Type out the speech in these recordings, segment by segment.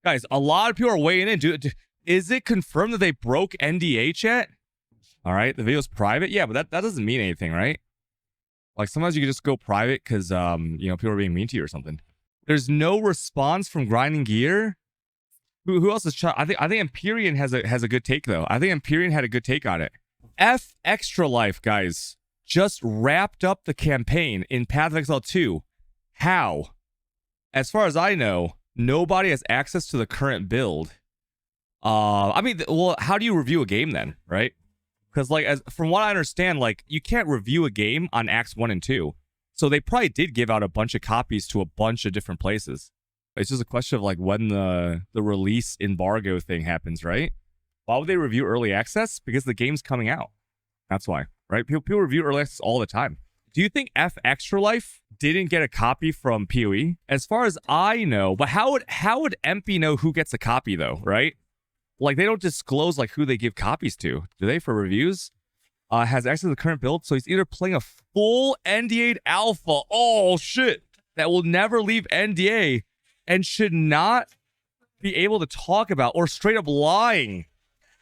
Guys, a lot of people are weighing in. Is it confirmed that they broke NDA, chat? All right, the video's private. Yeah, but that doesn't mean anything, right? Like, sometimes you can just go private because, you know, people are being mean to you or something. There's no response from Grinding Gear. Who else is chat? I think Empyrian has a good take, though. I think Empyrian had a good take on it. Extra Life, guys, just wrapped up the campaign in Path of Exile 2. How? As far as I know, nobody has access to the current build. I mean, well, how do you review a game then, right? Because, like, from what I understand, like, you can't review a game on Acts 1 and 2. So they probably did give out a bunch of copies to a bunch of different places. It's just a question of, like, when the release embargo thing happens, right? Why would they review early access? Because the game's coming out. That's why, right? People review early access all the time. Do you think Extra Life didn't get a copy from PoE? As far as I know, but how would Empy know who gets a copy, though, right? Like, they don't disclose, like, who they give copies to. Do they for reviews? Has access to the current build, so he's either playing a full NDA'd alpha. Oh, shit. That will never leave NDA and should not be able to talk about, or straight up lying.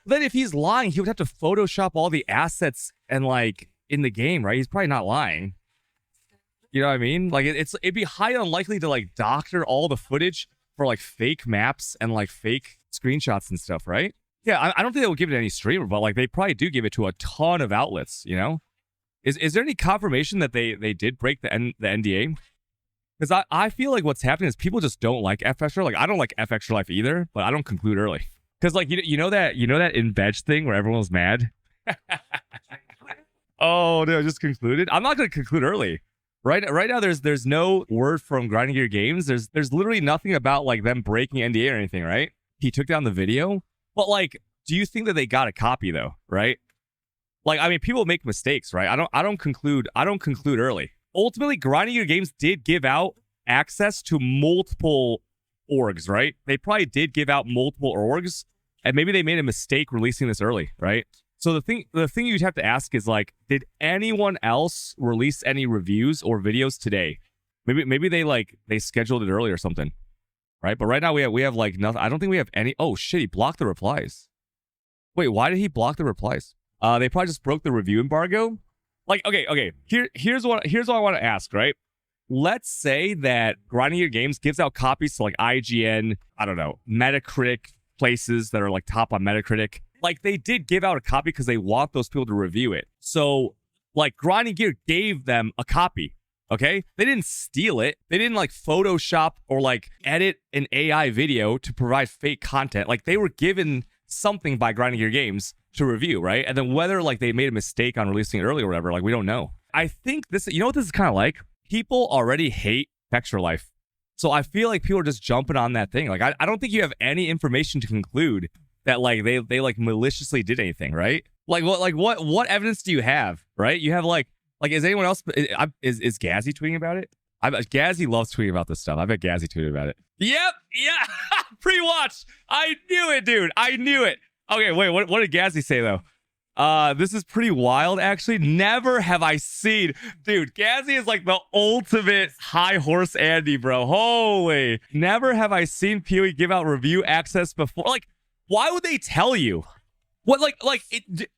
Then if he's lying, he would have to Photoshop all the assets and, like, in the game, right? He's probably not lying. You know what I mean? Like, it'd be highly unlikely to, like, doctor all the footage for, like, fake maps and, like, fake screenshots and stuff, right? Yeah, I don't think they will give it to any streamer, but, like, they probably do give it to a ton of outlets, you know? Is there any confirmation that they did break the NDA? Because I feel like what's happening is people just don't like Extra. Like, I don't like Extra Life either, but I don't conclude early. Because, like, you know that in veg thing where everyone was mad? Oh, no, just concluded? I'm not going to conclude early. Right now, there's no word from Grinding Gear Games. There's literally nothing about, like, them breaking NDA or anything, right? He took down the video. But, like, do you think that they got a copy, though, right? Like, I mean, people make mistakes, right? I don't conclude early. Ultimately, Grinding Gear Games did give out access to multiple orgs, right? They probably did give out multiple orgs, and maybe they made a mistake releasing this early, right? So the thing you'd have to ask is, like, did anyone else release any reviews or videos today? Maybe they scheduled it early or something, right? But right now we have like nothing. I don't think we have any. Oh shit, he blocked the replies. Wait, why did he block the replies? They probably just broke the review embargo. Like, okay. Here's what I want to ask, right? Let's say that Grinding Gear Games gives out copies to, like, IGN, I don't know, Metacritic, places that are, like, top on Metacritic. Like, they did give out a copy because they want those people to review it. So, like, Grinding Gear gave them a copy, okay? They didn't steal it. They didn't, like, Photoshop or, like, edit an AI video to provide fake content. Like, they were given something by Grinding Gear Games to review, right? And then whether, like, they made a mistake on releasing it early or whatever, like, we don't know. I think this, you know what this is kind of like? People already hate Fextra Life. So I feel like people are just jumping on that thing. Like, I don't think you have any information to conclude that, like, they like maliciously did anything, right? Like, what evidence do you have, right? You have like is anyone else, is Gazzy tweeting about it? Gazzy loves tweeting about this stuff. I bet Gazzy tweeted about it. Yep, yeah, pre-watch. I knew it, dude. I knew it. Okay, wait, what did Gazzy say, though? This is pretty wild, actually. Never have I seen... Dude, Gazzy is like the ultimate high horse Andy, bro. Holy. Never have I seen PoE give out review access before. Like, why would they tell you? What,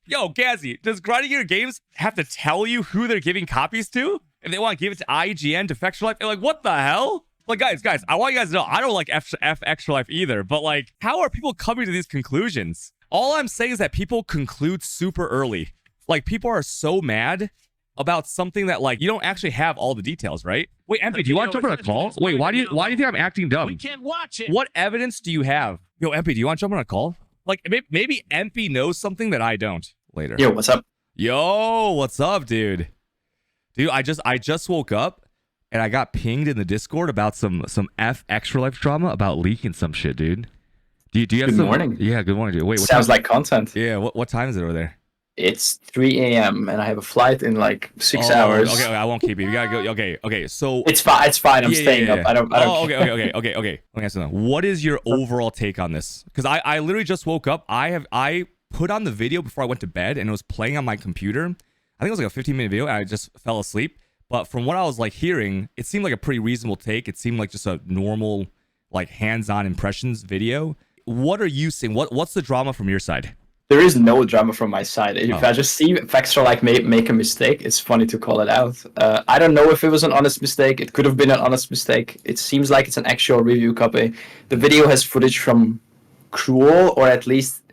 yo, Gazzy, does Grinding Gear Games have to tell you who they're giving copies to? If they want to give it to IGN, to Fextra Life? Like, what the hell? Like, guys, I want you guys to know, I don't like Extra Life either, but, like, how are people coming to these conclusions? All I'm saying is that people conclude super early. Like, people are so mad about something that, like, you don't actually have all the details, right? Wait, Empy, do you want to jump on a call? Wait, why do you think I'm acting dumb? We can't watch it. What evidence do you have? Yo, Empy, do you want to jump on a call? Like, maybe Empy knows something that I don't later. Yo, what's up? Yo, what's up, dude? Dude, I just woke up and I got pinged in the Discord about some Extra Life drama about leaking some shit, dude. Do you have Good some... morning. Yeah, good morning, dude. Wait, what Sounds time... like content. Yeah, what time is it over there? It's 3 a.m. and I have a flight in like 6 hours. Okay, I won't keep you. You gotta go. Okay. So it's fine. I'm staying up. I don't. Okay. Let me ask you something. What is your overall take on this? Because I literally just woke up. I put on the video before I went to bed and it was playing on my computer. I think it was like a 15-minute video and I just fell asleep. But from what I was like hearing, it seemed like a pretty reasonable take. It seemed like just a normal like hands-on impressions video. What are you seeing? What's the drama from your side? There is no drama from my side. If Oh. I just see Fextra like make a mistake, it's funny to call it out. I don't know if it was an honest mistake. It could have been an honest mistake. It seems like it's an actual review copy. The video has footage from Cruel, or at least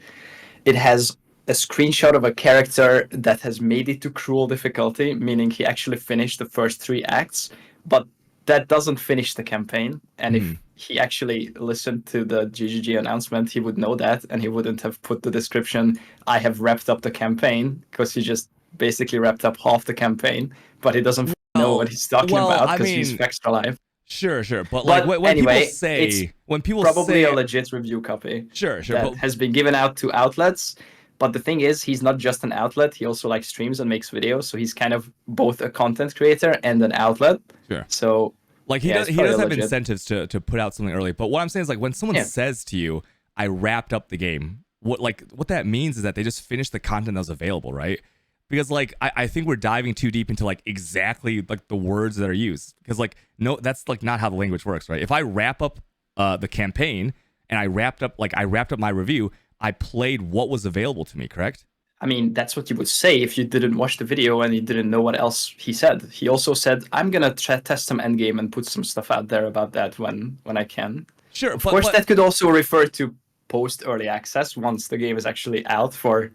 it has a screenshot of a character that has made it to Cruel difficulty, meaning he actually finished the first 3 acts, but that doesn't finish the campaign. And if he actually listened to the GGG announcement, he would know that, and he wouldn't have put the description, "I have wrapped up the campaign," because he just basically wrapped up half the campaign, but he doesn't know what he's talking about because he's Fextra Live. Sure. But like when anyway, people say, when people probably say a legit review copy. Sure. That But has been given out to outlets. But the thing is, he's not just an outlet. He also like streams and makes videos. So he's kind of both a content creator and an outlet. Sure. So like he does have incentives to put out something early. But what I'm saying is, like, when someone says to you, "I wrapped up the game," what that means is that they just finished the content that was available, right? Because like I think we're diving too deep into like exactly like the words that are used. Because like no, that's like not how the language works, right? If I wrap up the campaign and I wrapped up my review, I played what was available to me, correct? I mean, that's what you would say if you didn't watch the video and you didn't know what else he said. He also said, "I'm gonna test some endgame and put some stuff out there about that when I can." Sure, of course, that could also refer to post early access once the game is actually out for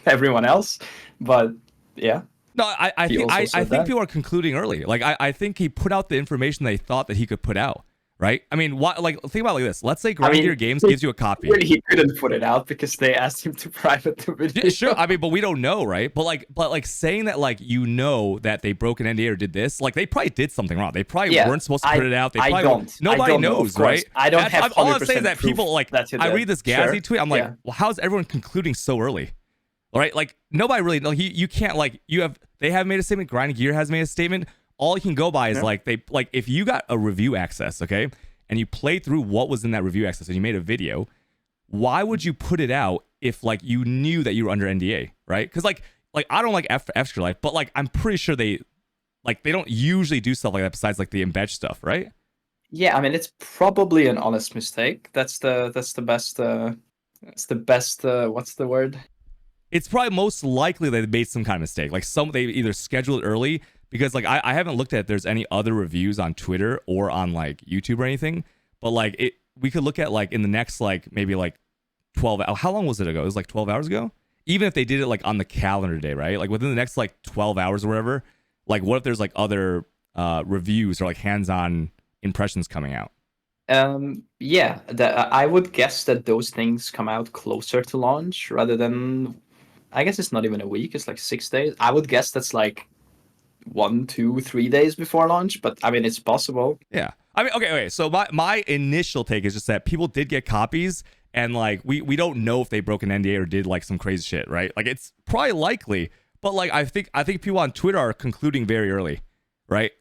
everyone else. But yeah. No, I think people are concluding early. Like I think he put out the information they thought that he could put out. Right? I mean, think about it like this. Let's say Grinding Gear Games gives you a copy. He couldn't put it out because they asked him to private the video. Sure. I mean, but we don't know, right? But saying that, like, you know that they broke an NDA or did this, like, they probably did something wrong. They probably weren't supposed to put it out. Nobody knows, right? I don't have all I'm saying is that people, like, I read this Gazzy tweet, I'm like, well, how's everyone concluding so early? All right? Like, nobody really, like, you can't, like, they have made a statement, Grinding Gear has made a statement. All you can go by is, if you got a review access, okay, and you played through what was in that review access and you made a video, why would you put it out if, like, you knew that you were under NDA, right? Because, like I don't like Fextra Life, but, like, I'm pretty sure they don't usually do stuff like that besides, like, the embed stuff, right? Yeah, I mean, it's probably an honest mistake. That's the best, what's the word? It's probably most likely they made some kind of mistake. Like, they either scheduled it early, because, like, I haven't looked at if there's any other reviews on Twitter or on, like, YouTube or anything, but, like, we could look at, like, in the next, like, maybe, like, 12 hours. How long was it ago? It was, like, 12 hours ago? Even if they did it, like, on the calendar day, right? Like, within the next, like, 12 hours or whatever, like, what if there's, like, other reviews or, like, hands-on impressions coming out? Yeah, I would guess that those things come out closer to launch rather than, I guess it's not even a week, it's like 6 days. I would guess that's, like, 1, 2, 3 days before launch, but I mean, it's possible. Yeah. I mean, okay. So my initial take is just that people did get copies, and, like, we don't know if they broke an NDA or did, like, some crazy shit, right? Like, it's probably likely, but, like, I think people on Twitter are concluding very early, right?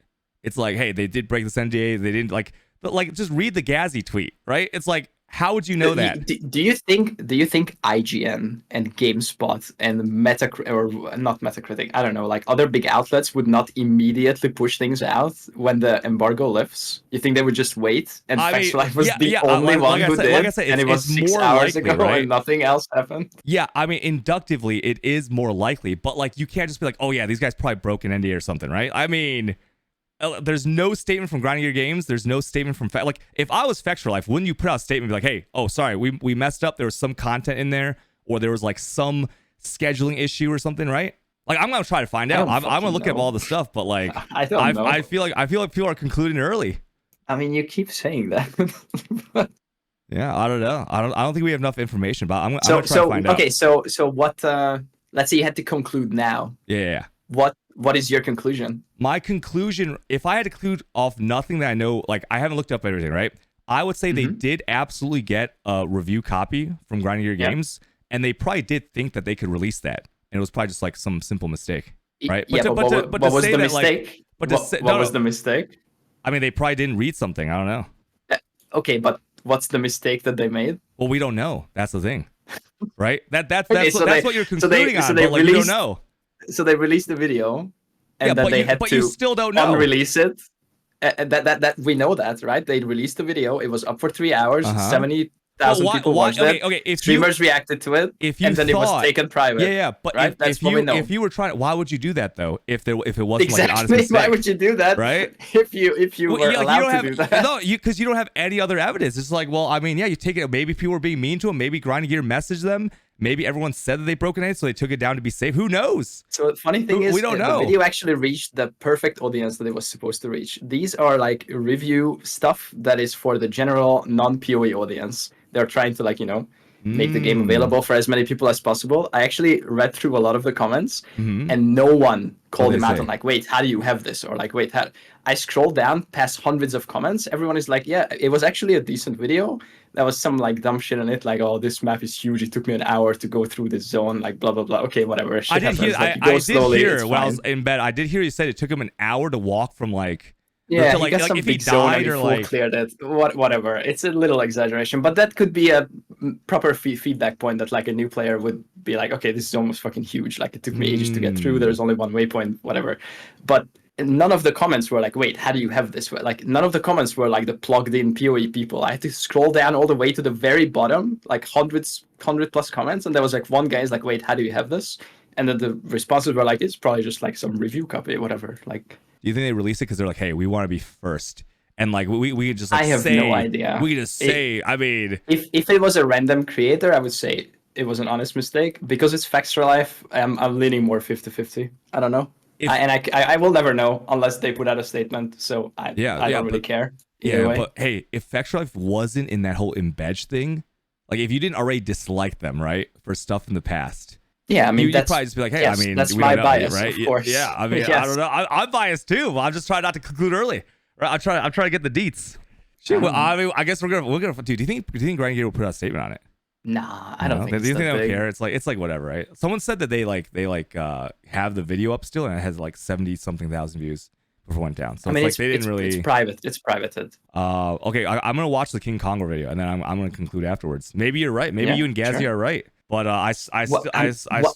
It's like, hey, they did break this NDA, they didn't, like, but, like, just read the Gazzy tweet, right? It's like, how would you know that? Do you think IGN and GameSpot and not Metacritic, I don't know, like, other big outlets would not immediately push things out when the embargo lifts? You think they would just wait? And Fextra Life was the only one who did, and it was 6 hours ago, right? And nothing else happened. Yeah, I mean, inductively, it is more likely, but, like, you can't just be like, oh yeah, these guys probably broke an NDA or something, right? I mean, there's no statement from Grinding Gear Games. There's no statement from like, if I was Fextra Life, wouldn't you put out a statement and be like, hey, oh, sorry, we messed up. There was some content in there, or there was, like, some scheduling issue or something, right? Like, I'm gonna try to find out. I'm gonna look at all the stuff, but, like, I don't know. I feel like people are concluding early. I mean, you keep saying that. Yeah, I don't know. I don't think we have enough information, but I'm gonna try to find out. Okay, so what? Let's say you had to conclude now. Yeah. What is your conclusion? My conclusion, if I had to conclude off nothing that I know, like, I haven't looked up everything, right? I would say they did absolutely get a review copy from Grinding Gear Games, and they probably did think that they could release that, and it was probably just, like, some simple mistake, right? What was the mistake? What was the mistake? I mean, they probably didn't read something. I don't know. Okay, but what's the mistake that they made? Well, we don't know. That's the thing, right? That's what you're concluding on, but, like, we don't know. So they released the video, and then they had to you still don't know. unrelease it, That we know that, right? They released the video. It was up for 3 hours. Uh-huh. 70,000 people watched it. Okay. If Streamers reacted to it, if you and then it was thought- taken private. Yeah. But right? That's what we know. if you were trying, why would you do that though? If it wasn't Exactly. like an honest mistake, Why would you do that? Right? If you were allowed to do that. No, because you don't have any other evidence. It's like, well, I mean, yeah, you take it. Maybe people were being mean to him. Maybe Grinding Gear messaged them. Maybe everyone said that they broke an edge, so they took it down to be safe. Who knows? So the funny thing is, we don't know. The video actually reached the perfect audience that it was supposed to reach. These are like review stuff that is for the general non-PoE audience. They're trying to, like, make the game available for as many people as possible. I actually read through a lot of the comments, and no one called him out on like, wait, how do you have this? Or like, wait, how... I scrolled down past hundreds of comments. Everyone is like, yeah, it was actually a decent video. There was some like dumb shit in it, like, oh, this map is huge. It took me an hour to go through this zone, like blah blah blah. Okay, whatever. Shit I did hear. happens. Like, I slowly, did hear when I fine. was in bed. I did hear you said it took him an hour to walk from like. Yeah, to, like, he got like some if he big zone died and or he like cleared it. Whatever. It's a little exaggeration, but that could be a proper feedback point that like a new player would be like, okay, this zone was fucking huge. Like it took me ages to get through. There's only one waypoint, whatever. But none of the comments were like, wait, how do you have this? Like none of the comments were like the plugged in PoE people. I had to scroll down all the way to the very bottom, like 100 plus comments, and there was like one guy's like, wait, how do you have this? And then the responses were like, it's probably just like some review copy, whatever. Like. Do you think they released it because they're like, hey, we want to be first, and like we could just like I have say, no idea. We could just say, I mean, if it was a random creator, I would say it was an honest mistake. Because it's Fextra Life, I'm leaning more 50-50. I don't know. I will never know unless they put out a statement. So I don't really care. Yeah, but hey, if Fextra Life wasn't in that whole embed thing, like if you didn't already dislike them, right, for stuff in the past. Yeah, I mean, you'd probably just be like, hey, yes, I mean, that's we my don't know, bias, right? of course. Yeah, I mean, yes. I don't know. I'm biased too. I'm just trying not to conclude early. Right? I'm trying to get the deets. Shit, well, I mean, I guess we're gonna. Dude, do you think Grinding Gear will put out a statement on it? Nah, I don't think. Do you think they don't big. care? It's like whatever, right? Someone said that they have the video up still and it has like 70-something thousand views before it went down. So I mean, it's like they didn't really. It's private. It's privated. Okay, I'm gonna watch the King Kongo video and then I'm gonna conclude afterwards. Maybe you're right. Maybe you and Ghazzy are right. But I still.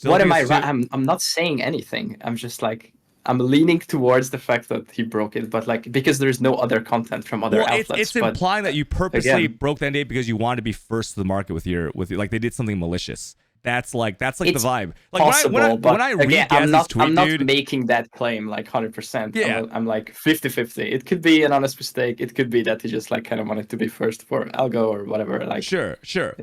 What am I right? I'm not saying anything. I'm just like I'm leaning towards the fact that he broke it, but like because there's no other content from other outlets. It's implying that you purposely broke the NDA because you wanted to be first to the market with your like they did something malicious. That's like the vibe. Like possible, when I read again, Ghazzy's tweet, I'm not dude, making that claim like 100%. Yeah. I'm like 50-50. It could be an honest mistake. It could be that he just like kind of wanted to be first for algo or whatever. Like sure.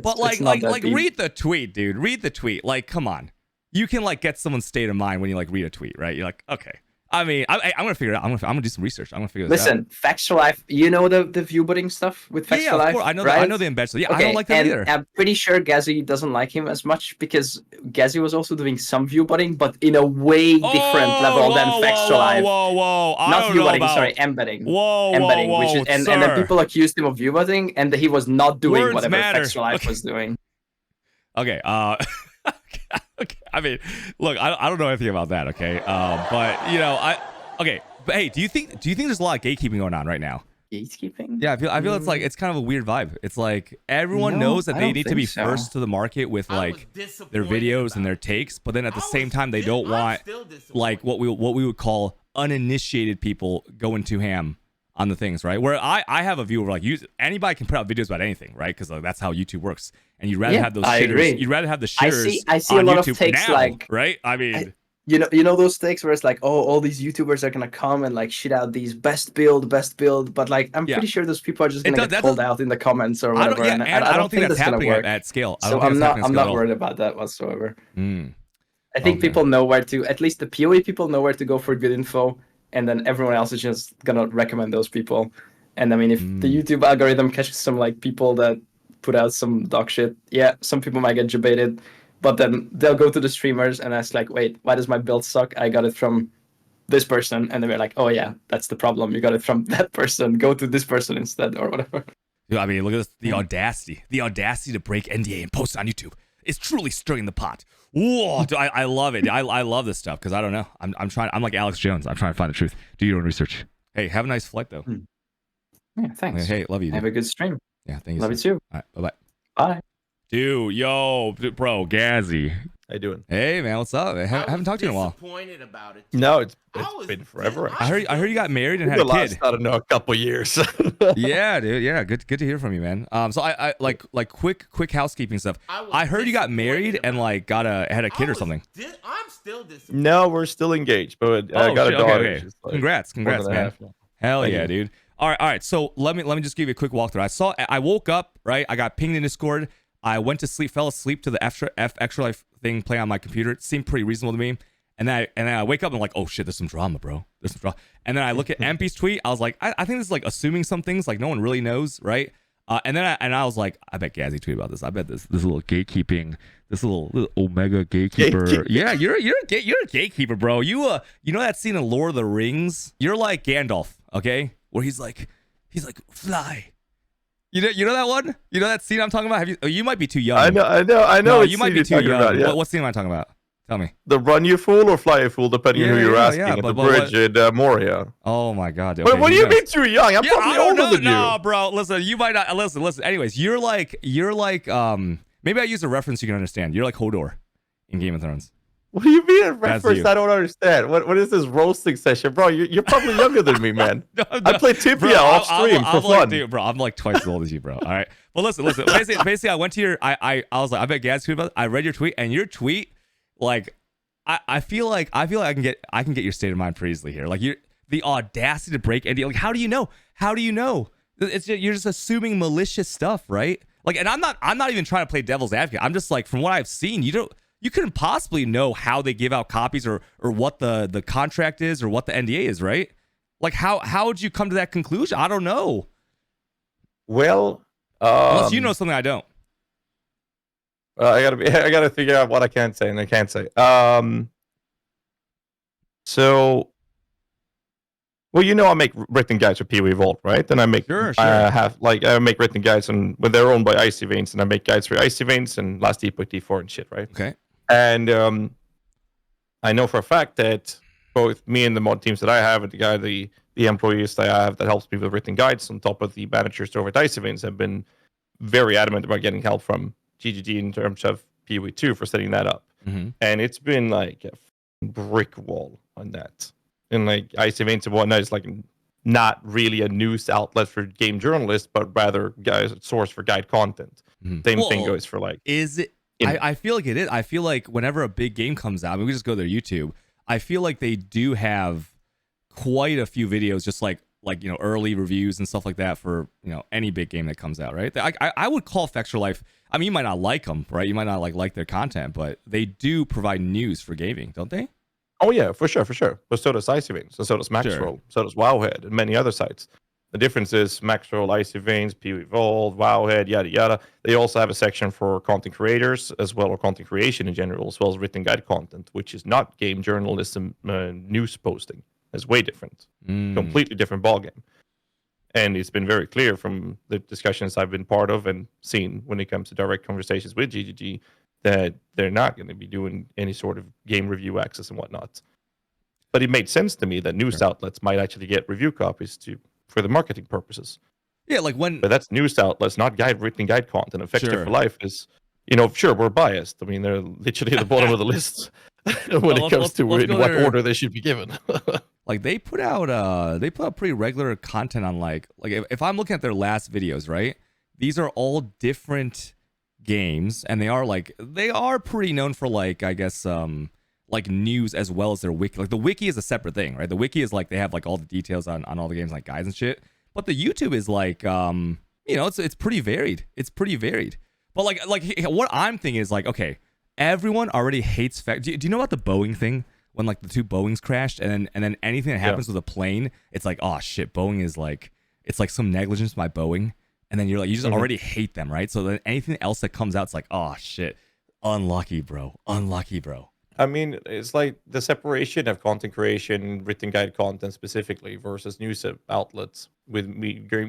But like read the tweet, dude. Read the tweet. Like, come on. You can like get someone's state of mind when you like read a tweet, right? You're like, okay. I mean, I'm gonna figure it out. I'm gonna do some research. I'm gonna figure this out. Listen, Fextra Life. You know the view butting stuff with Fextra Life. Of course. I know. Right? I know the embed. Yeah, okay, I don't like that either. I'm pretty sure Ghazzy doesn't like him as much because Ghazzy was also doing some view butting, but in a way different level than Fextra Life. Whoa! Not view butting, sorry, embedding. Embedding, which is and then people accused him of view butting, and he was not doing Words whatever matter. Fextra Life was doing. Okay. Okay. I mean, look, I don't know anything about that. Okay. But you know, okay. But hey, do you think there's a lot of gatekeeping going on right now? Gatekeeping? Yeah, I feel it's like it's kind of a weird vibe. It's like everyone knows that they need to be first to the market with like their videos and their takes, but then at the same time they don't want like what we would call uninitiated people going too ham on the things, right? Where I have a view where like anybody can put out videos about anything, right? Because like, that's how YouTube works, and you'd rather have those shitters. You'd rather have the shitters. I see on a lot YouTube of takes now, like right. I mean. You know those takes where it's like, oh, all these YouTubers are gonna come and like shit out these best build, but like I'm pretty sure those people are just gonna get called out in the comments or whatever. I don't think that's happening at scale. So I'm not worried about that whatsoever. I think people know where to, at least the PoE people know where to go for good info, and then everyone else is just gonna recommend those people. And I mean, if the YouTube algorithm catches some like people that put out some dog shit, yeah, some people might get debated. But then they'll go to the streamers and ask like, wait, why does my build suck? I got it from this person. And they're like, oh yeah, that's the problem. You got it from that person. Go to this person instead or whatever. I mean, look at this, the audacity to break NDA and post it on YouTube. It's truly stirring the pot. Whoa, dude, I love it. I love this stuff because I don't know. I'm like Alex Jones. I'm trying to find the truth. Do your own research. Hey, have a nice flight though. Yeah, thanks. Hey, love you. Dude. Have a good stream. Yeah, thank you. Love you too. All right, bye-bye. Bye. Dude, bro, Ghazzy. How you doing? Hey man, what's up? I haven't talked to you in a while. Disappointed about it. No, it's been forever. I heard you got married and had a kid. I don't know, a couple years. Yeah, dude. Yeah, good to hear from you, man. So I like quick housekeeping stuff. I heard you got married and like had a kid or something. I'm still disappointed. No, we're still engaged, but I got a daughter. Okay. Like congrats, man. Hell yeah, dude. All right. So let me just give you a quick walkthrough. I woke up, right? I got pinged in Discord. I went to sleep, fell asleep to the Extra Life thing playing on my computer. It seemed pretty reasonable to me. And then I wake up and I'm like, oh shit, there's some drama, bro. There's some drama. And then I look at Empy's tweet. I was like, I think this is like assuming some things like no one really knows, right? And then I was like, I bet Ghazzy tweeted about this. I bet this little gatekeeping, this little Omega gatekeeper. Yeah, you're a gatekeeper, bro. You know that scene in Lord of the Rings? You're like Gandalf, okay? Where he's like fly. You know that one? You know that scene I'm talking about? You might be too young. I know. No, you might be too young. About, yeah. What scene am I talking about? Tell me. The run you fool or fly you fool, depending on who you're asking. At the bridge in Moria. Oh my god. Okay, what do you mean too young? I'm probably older than you. No, bro. Listen, you might not listen. Anyways, you're like maybe I use a reference you can understand. You're like Hodor in Game of Thrones. What do you mean a reference? I don't understand. What is this roasting session, bro? You're probably younger than me, man. No. I play Tibia off stream for fun. Dude, bro, I'm like twice as old as you, bro. All right. Well, listen. Basically, I went to your. I was like, I bet Gaz tweeted about it. I read your tweet, and your tweet, like, I feel like I can get your state of mind pretty easily here. Like the audacity to break NDA. Like, how do you know? How do you know? You're just assuming malicious stuff, right? Like, and I'm not even trying to play devil's advocate. I'm just like, from what I've seen, you couldn't possibly know how they give out copies or what the contract is or what the NDA is, right? Like how would you come to that conclusion? I don't know. Well, unless you know something I don't. I gotta figure out what I can say and I can't say. Well, I make written guides for PoE Vault, right? Then I make I make written guides when they're owned by Icy Veins, and I make guides for Icy Veins and Last Epoch D4 and shit, right? Okay. And I know for a fact that both me and the mod teams that I have, and the employees that I have that helps me with written guides, on top of the managers over at Icy Veins, have been very adamant about getting help from GGG in terms of PoE 2 for setting that up. Mm-hmm. And it's been like a brick wall on that. And like Icy Veins and whatnot is like not really a news outlet for game journalists, but rather a source for guide content. Mm-hmm. Same thing goes for like. Is it? I feel like it is. I feel like whenever a big game comes out, I mean, we just go to their YouTube. I feel like they do have quite a few videos, just like early reviews and stuff like that for any big game that comes out, right? I would call Fextra Life. I mean, you might not like them, right? You might not like their content, but they do provide news for gaming, don't they? Oh yeah, for sure. But so does Icy Veins, so does Maxroll, so does Wowhead, and many other sites. The difference is Maxroll, Icy Veins, PoE Vault, Wowhead, yada yada. They also have a section for content creators as well, or content creation in general, as well as written guide content, which is not game journalism, news posting. It's way different, completely different ballgame. And it's been very clear from the discussions I've been part of and seen when it comes to direct conversations with GGG that they're not going to be doing any sort of game review access and whatnot. But it made sense to me that news outlets might actually get review copies for the marketing purposes. Yeah, like but that's news outlets, not written guide content. Fextra for Life is, sure, we're biased. I mean, they're literally at the bottom of the list when it comes to in what order they should be given. Like they put out pretty regular content on like if I'm looking at their last videos, right? These are all different games, and they are pretty known for like, I guess, like news as well as their wiki. Like the wiki is a separate thing, right? The wiki is like they have like all the details on all the games, like guides and shit. But the YouTube is like it's pretty varied. It's pretty varied. But like what I'm thinking is like, okay, everyone already hates do you know about the Boeing thing? When like the two Boeings crashed, and then anything that happens with a plane, it's like, oh shit, Boeing is like, it's like some negligence by Boeing, and then you're like, you just already hate them, right? So then anything else that comes out, it's like, oh shit, unlucky, bro. I mean, it's like the separation of content creation, written guide content specifically, versus news outlets with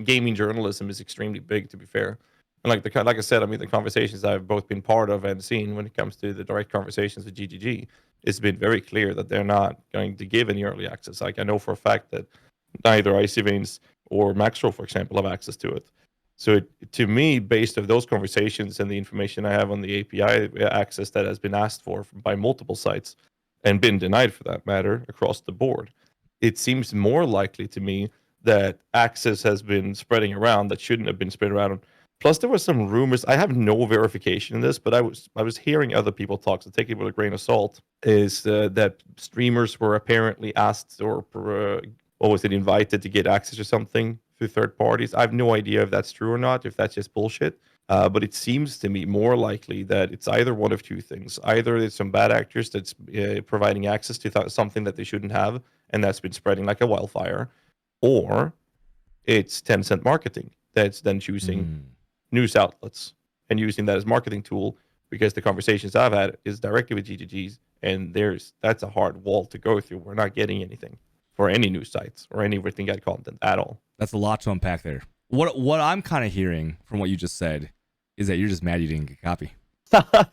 gaming journalism is extremely big, to be fair. And like I said, I mean, the conversations I've both been part of and seen when it comes to the direct conversations with GGG, it's been very clear that they're not going to give any early access. Like I know for a fact that neither Icy Veins or Maxroll, for example, have access to it. So to me, based on those conversations and the information I have on the API access that has been asked for by multiple sites and been denied for that matter across the board, it seems more likely to me that access has been spreading around that shouldn't have been spread around. Plus, there were some rumors. I have no verification in this, but I was hearing other people talk. So take it with a grain of salt. Is that streamers were apparently asked or what was it, invited to get access or something through third parties? I have no idea if that's true or not. If that's just bullshit. But it seems to me more likely that it's either one of two things. Either it's some bad actors that's providing access to something that they shouldn't have, and that's been spreading like a wildfire, or it's Tencent marketing that's then choosing news outlets and using that as marketing tool, because the conversations I've had is directly with GGGs, and that's a hard wall to go through. We're not getting anything for any news sites or any written guide content at all. That's a lot to unpack there. What I'm kind of hearing from what you just said is that you're just mad you didn't get a copy.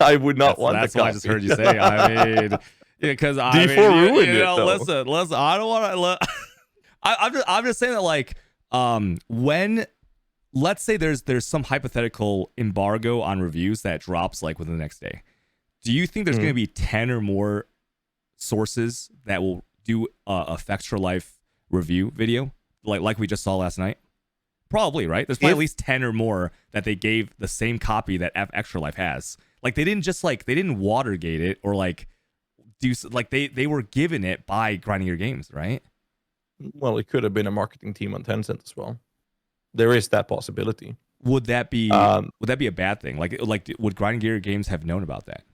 I would not want that's the what copy. I just heard you say. I mean, because D4 ruined it, though. Listen. I don't want to. I'm just saying that, like, when, let's say there's some hypothetical embargo on reviews that drops like within the next day, do you think there's going to be 10 or more sources that will do a Fextra Life review video like we just saw last night? Probably, right? There's probably at least 10 or more that they gave the same copy that Extra Life has. Like, they didn't just they didn't Watergate it or like do like they were given it by Grinding Your Games, right? Well, it could have been a marketing team on Tencent as well. There is that possibility. Would that be a bad thing? Like would Grinding Gear Games have known about that?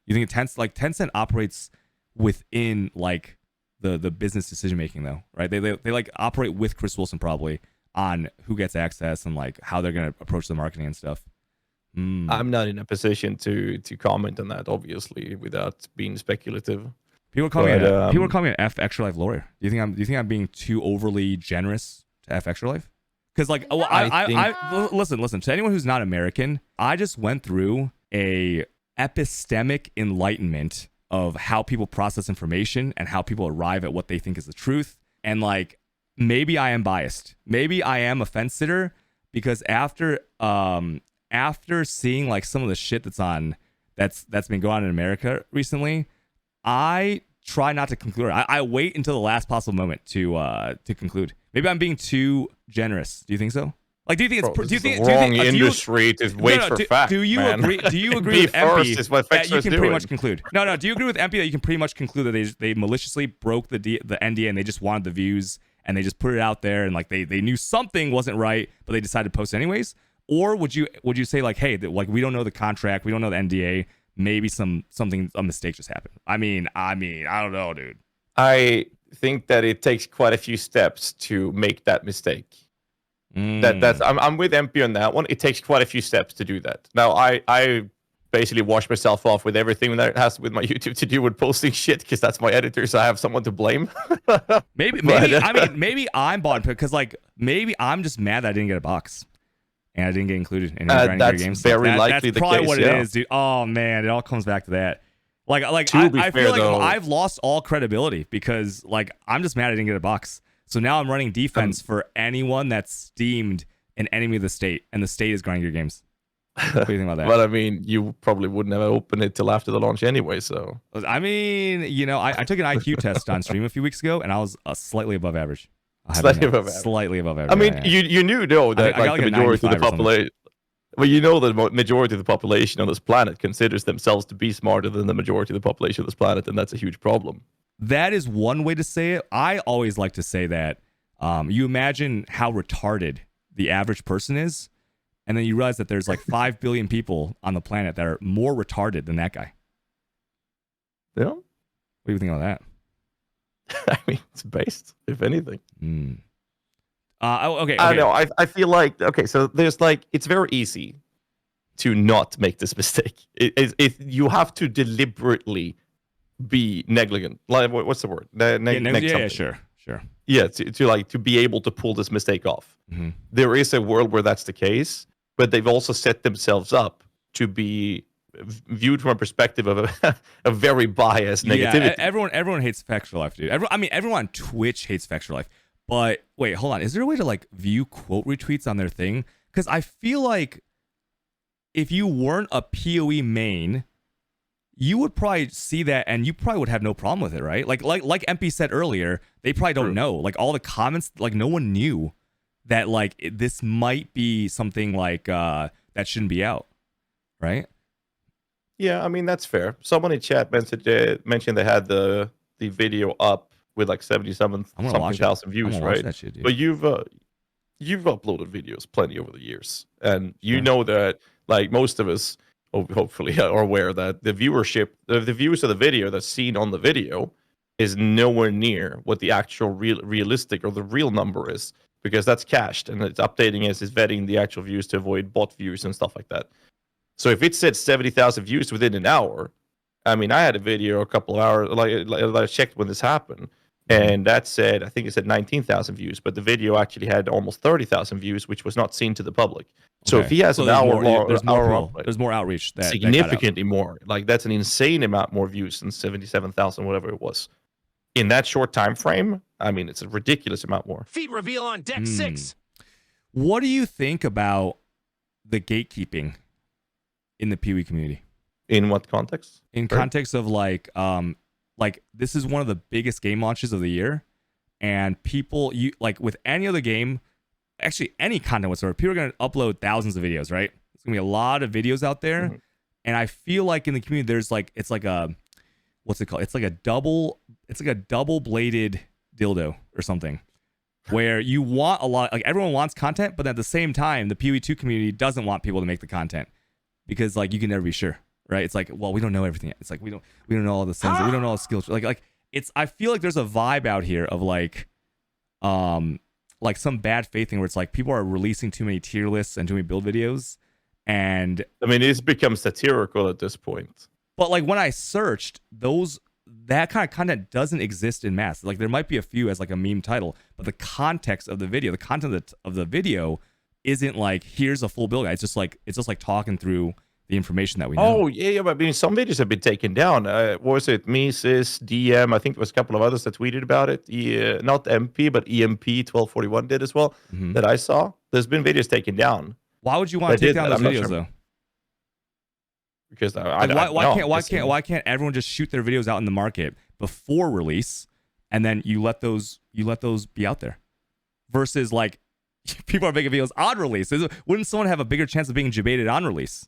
You think Tencent operates within like the business decision making though, right? They like operate with Chris Wilson probably on who gets access and like how they're gonna approach the marketing and stuff. I'm not in a position to comment on that, obviously, without being speculative. People call me an F Extra Life lawyer. Do you think I'm being too overly generous to F Extra Life? Because like, I listen to anyone who's not American. I just went through a epistemic enlightenment of how people process information and how people arrive at what they think is the truth. And like, maybe I am biased. Maybe I am a fence sitter because after seeing like some of the shit that's been going on in America recently, I try not to conclude. I wait until the last possible moment to conclude. Maybe I'm being too generous. Do you think so? Like, do you think it's wrong industry to wait for facts? Do you agree? Do you agree with Empy that you can pretty much conclude? No. Do you agree with Empy that you can pretty much conclude that they maliciously broke the NDA and they just wanted the views and they just put it out there and like they knew something wasn't right, but they decided to post anyways? Or would you say like, hey, like we don't know the contract, we don't know the NDA, maybe a mistake just happened? I mean, I don't know, dude. I think that it takes quite a few steps to make that mistake. I'm with Empy on that one. It takes quite a few steps to do that. Now, I basically wash myself off with everything that has with my YouTube to do with posting shit because that's my editor, so I have someone to blame. maybe I'm bought because like maybe I'm just mad that I didn't get a box and I didn't get included in any that's games. Very likely that's the probably case, what it is, dude. Oh man, it all comes back to that. Like I feel like I've lost all credibility because like I'm just mad I didn't get a box. So now I'm running defense for anyone that's deemed an enemy of the state, and the state is Grinding Your Games. What do you think about that? Well, I mean, you probably wouldn't have opened it till after the launch anyway, so. I mean, you know, I took an IQ test on stream a few weeks ago, and I was slightly above average. Slightly above average. I mean, you knew though that like the majority of the population. Well, you know the majority of the population on this planet considers themselves to be smarter than the majority of the population of this planet, and that's a huge problem. That is one way to say it. I always like to say that you imagine how retarded the average person is, and then you realize that there's like 5 billion people on the planet that are more retarded than that guy. Yeah. What do you think about that? I mean, it's based, if anything. Okay. I know. I feel like, okay, so there's like, it's very easy to not make this mistake. You have to deliberately be negligent. Like, what's the word? Yeah, sure. Yeah, to be able to pull this mistake off. Mm-hmm. There is a world where that's the case, but they've also set themselves up to be viewed from a perspective of a very biased negativity. Yeah, everyone hates Fextra Life, dude. Everyone on Twitch hates Fextra Life. But wait, hold on. Is there a way to like view quote retweets on their thing? Because I feel like if you weren't a PoE main, you would probably see that and you probably would have no problem with it, right? Like Empy said earlier, they probably don't know. Like all the comments, like no one knew that like this might be something like that shouldn't be out, right? Yeah, I mean that's fair. Someone in chat mentioned they had the video up with like 77 something thousand views, right? That shit, dude. But you've uploaded videos plenty over the years, and you know that like most of us hopefully are aware that the viewership, the views of the video that's seen on the video is nowhere near what the actual realistic or the real number is, because that's cached and it's updating as it's vetting the actual views to avoid bot views and stuff like that. So if it said 70,000 views within an hour, I mean, I had a video a couple of hours, like I checked when this happened, and that said, I think it said 19,000 views, but the video actually had almost 30,000 views, which was not seen to the public. So if he has an hour long, there's more outreach. Significantly more. Like that's an insane amount more views than 77,000, whatever it was. In that short time frame, I mean, it's a ridiculous amount more. Feet reveal on deck 6. What do you think about the gatekeeping in the PoE community? In what context? In context of like this is one of the biggest game launches of the year, and people, you like with any other game, actually any content whatsoever, people are going to upload thousands of videos, right? There's going to be a lot of videos out there, and I feel like in the community there's like it's like a what's it called? It's like a double bladed dildo or something, where you want a lot, like everyone wants content, but at the same time the PoE2 community doesn't want people to make the content because like you can never be sure. Right, it's like, well, we don't know everything yet. It's like we don't know all the things. We don't know all the skills. Like it's. I feel like there's a vibe out here of like some bad faith thing where it's like people are releasing too many tier lists and too many build videos, and I mean it's become satirical at this point. But like when I searched, that kind of content doesn't exist in mass. Like there might be a few as like a meme title, but the context of the video, the content of the video, isn't like here's a full build guide. It's just like talking through the information that we know. Oh yeah, but I mean, some videos have been taken down. What was it? Mises, DM, I think there was a couple of others that tweeted about it. Not MP, but EMP1241 did as well. That I saw. There's been videos taken down. Why would you want to take down those videos though? Because why can't everyone just shoot their videos out in the market before release, and then you let those be out there, versus like people are making videos on release? Wouldn't someone have a bigger chance of being debated on release?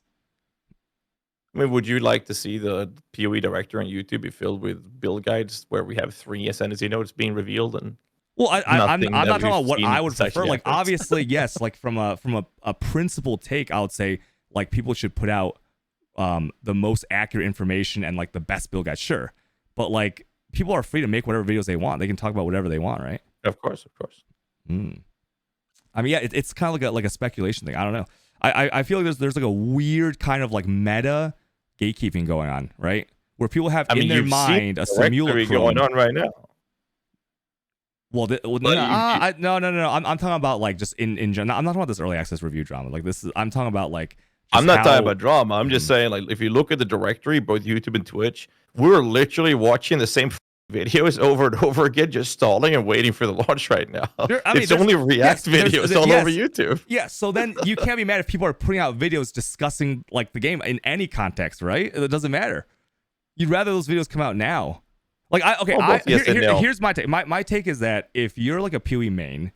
I mean, would you like to see the PoE director on YouTube be filled with build guides where we have 3 ascendancy nodes being revealed and? Well, I'm not talking about what I would prefer. Like, obviously, yes. Like from a principled take, I would say like people should put out the most accurate information and like the best build guide. Sure, but like people are free to make whatever videos they want. They can talk about whatever they want, right? Of course. I mean, yeah, it's kind of like a speculation thing. I don't know. I feel like there's like a weird kind of like meta gatekeeping going on, right? Where people have in their mind a simulacrum going on right now. Well, no. I'm talking about like just in general. I'm not talking about this early access review drama. Like this is, I'm talking about like. I'm not talking about drama. I'm just saying, like, if you look at the directory, both YouTube and Twitch, we're literally watching the same videos over and over again, just stalling and waiting for the launch right now. It's only React videos all over YouTube. Yeah, so then you can't be mad if people are putting out videos discussing like the game in any context, right? It doesn't matter. You'd rather those videos come out now. Like, here's my take. My take is that if you're like a PoE main,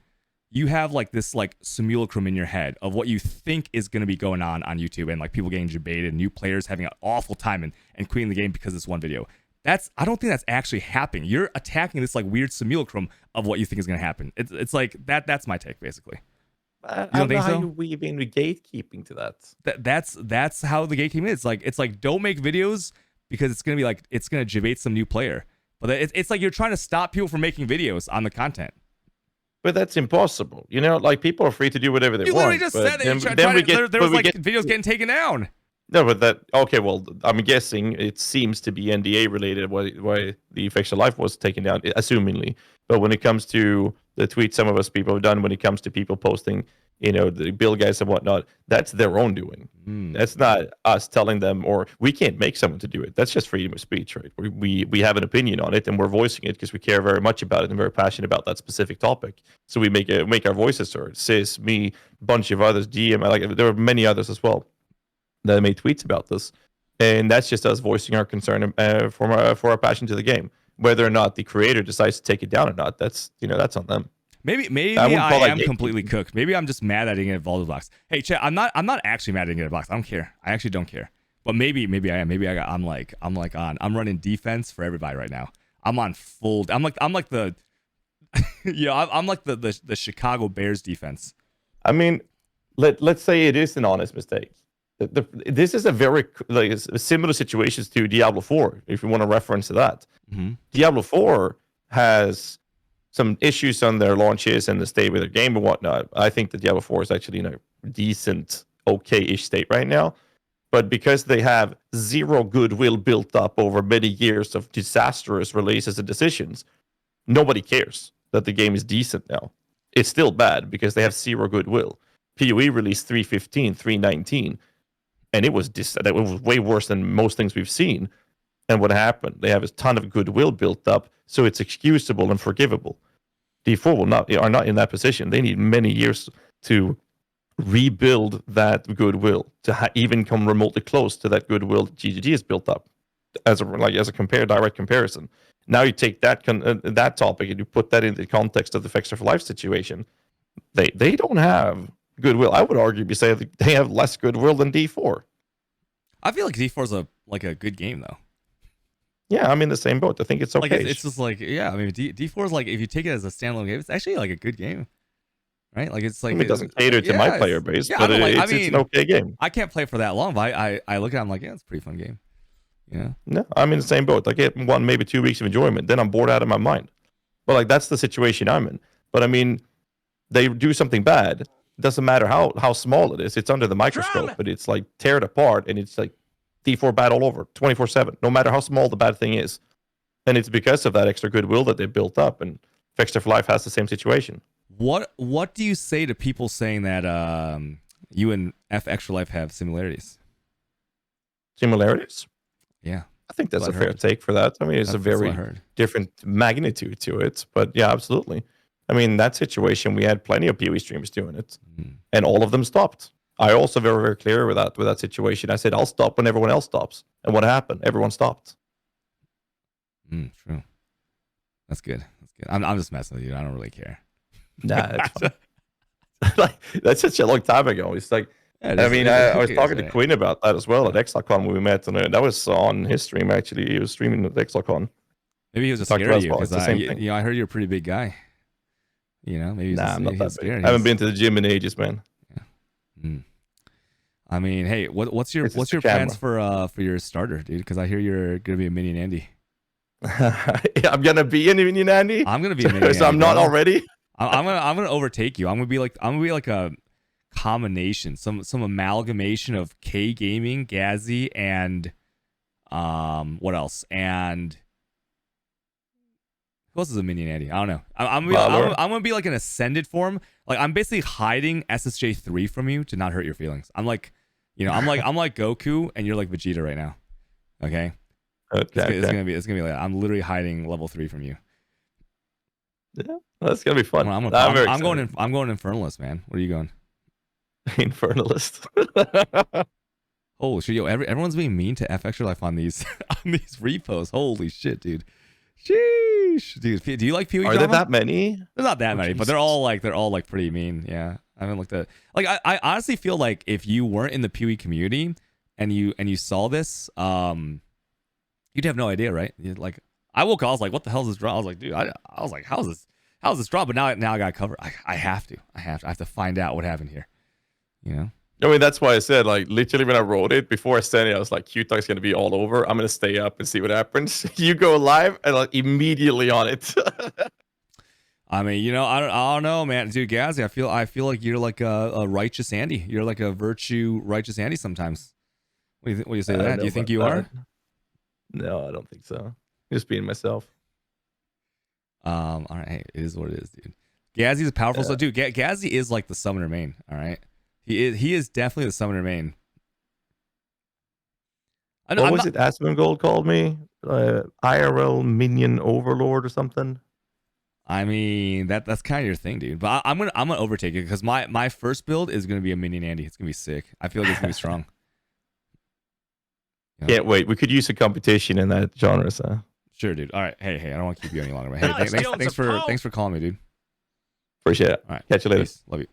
you have like this like simulacrum in your head of what you think is going to be going on YouTube, and like people getting debated, new players having an awful time and quitting the game because of this one video. I don't think that's actually happening. You're attacking this like weird simulacrum of what you think is going to happen. It's like that. That's my take, basically. I don't know how we've been gatekeeping to that. That's how the gatekeeping is. It's like don't make videos because it's gonna debate some new player. But it's like you're trying to stop people from making videos on the content. But that's impossible. You know, like people are free to do whatever they want. You literally just said that. There was like videos getting taken down. No, but okay, well, I'm guessing it seems to be NDA related why the Fextra Life was taken down, assumingly. But when it comes to the tweets some of us people have done, when it comes to people posting the build guys and whatnot. That's their own doing. That's not us telling them, or we can't make someone to do it. That's just freedom of speech, right? We have an opinion on it, and we're voicing it because we care very much about it and very passionate about that specific topic. So we make our voices heard. Sis, me, a bunch of others, GM, like there were many others as well that made tweets about this, and that's just us voicing our concern for our passion to the game. Whether or not the creator decides to take it down or not, that's on them. Maybe I am completely cooked. Maybe I'm just mad I didn't get Voldo box. Hey, chat, I'm not actually mad I didn't get a box. I don't care. I actually don't care. But maybe I am. I'm running defense for everybody right now. I'm on full. I'm like the I'm like the Chicago Bears defense. I mean, let's say it is an honest mistake. This is a very similar situations to Diablo 4, if you want to reference to that. Diablo 4 has some issues on their launches and the state with their game and whatnot. I think that Diablo 4 is actually in a decent, okay-ish state right now. But because they have zero goodwill built up over many years of disastrous releases and decisions, nobody cares that the game is decent now. It's still bad because they have zero goodwill. PoE released 3.15, 3.19, and it was way worse than most things we've seen. And what happened? They have a ton of goodwill built up, so it's excusable and forgivable. D4 are not in that position. They need many years to rebuild that goodwill to even come remotely close to that goodwill GGG has built up as a direct comparison. Now you take that topic and you put that in the context of the Fextra for Life situation. They don't have goodwill. I would argue say that they have less goodwill than D4. I feel like D4 is a good game though. Yeah, I'm in the same boat. I think it's okay. Like it's just like, yeah, I mean D4 is like, if you take it as a standalone game, it's actually like a good game. Right? Like it's like it doesn't cater to my player base, but it's an okay game. I can't play for that long, but I look at it, I'm like, yeah, it's a pretty fun game. Yeah. No, I'm in the same boat. I get 1, maybe 2 weeks of enjoyment, then I'm bored out of my mind. But like that's the situation I'm in. But I mean, they do something bad. It doesn't matter how small it is. It's under the microscope, but it's like tear it apart, and it's like D4 bad all over, 24/7, no matter how small the bad thing is. And it's because of that extra goodwill that they built up, and Fextra for Life has the same situation. What do you say to people saying that you and Fextra Life have similarities? Similarities? Yeah. I think that's a fair take for that. I mean, it's a very different magnitude to it, but yeah, absolutely. I mean, that situation, we had plenty of PoE streamers doing it, and all of them stopped. I also very, very clear with that situation. I said, I'll stop when everyone else stops. And what happened? Everyone stopped. True. That's good. I'm just messing with you. I don't really care. Nah, that's such a long time ago. It's like, yeah, I was talking to Quinn about that as well at XLCon when we met, and that was on his stream, actually. He was streaming at XLCon. Maybe he was just scared of you, because I heard you're a pretty big guy. Maybe I'm not that big. I haven't been to the gym in ages, man. Yeah. I mean, hey, what's your plans for your starter, dude? Because I hear you're gonna be a minion Andy. I'm gonna be a minion Andy. I'm gonna be a minion. So I'm not already. I'm gonna overtake you. I'm gonna be like a combination, some amalgamation of K Gaming, Ghazzy, and what else? And who else is a minion Andy? I don't know. I'm gonna be like an ascended form. Like I'm basically hiding SSJ3 from you to not hurt your feelings. I'm like Goku, and you're like Vegeta right now. Okay. It's gonna be like that. I'm literally hiding level 3 from you. Yeah, that's gonna be fun. I'm going Infernalist, man. Where are you going? Infernalist. Oh shit, yo! Everyone's being mean to Fextra Life on these reposts. Holy shit, dude. Sheesh, dude. Do you like PoE? Are there that many? There's not that many, but they're all like pretty mean. Yeah, I haven't looked at like I honestly feel like if you weren't in the PoE community and you saw this, you'd have no idea, right? Like I woke up, I was like, what the hell is this drop? I was like, dude, I was like, how's this drop? But now I got covered. I have to find out what happened here. I mean, that's why I said, like, literally when I wrote it, before I sent it, I was like, Q-Talk's going to be all over. I'm going to stay up and see what happens. You go live and like immediately on it. I mean, I don't know, man. Dude, Ghazzy, I feel like you're like a righteous Andy. You're like a virtue righteous Andy sometimes. What do you say to that? Do you think you are? No, I don't think so. Just being myself. All right. Hey, it is what it is, dude. Ghazzy's powerful. So, dude, Ghazzy is like the summoner main. All right, he is definitely the summoner main. What was it Asmongold called me? IRL minion overlord or something? I mean, that's kind of your thing, dude. But I'm gonna overtake it because my first build is gonna be a minion Andy. It's gonna be sick. I feel like it's gonna be strong. You know? Can't wait. We could use a competition in that genre, so. Sure, dude. All right. Hey, I don't want to keep you any longer. But hey, thanks for calling me, dude. Appreciate it. All right. Catch you later. Peace. Love you.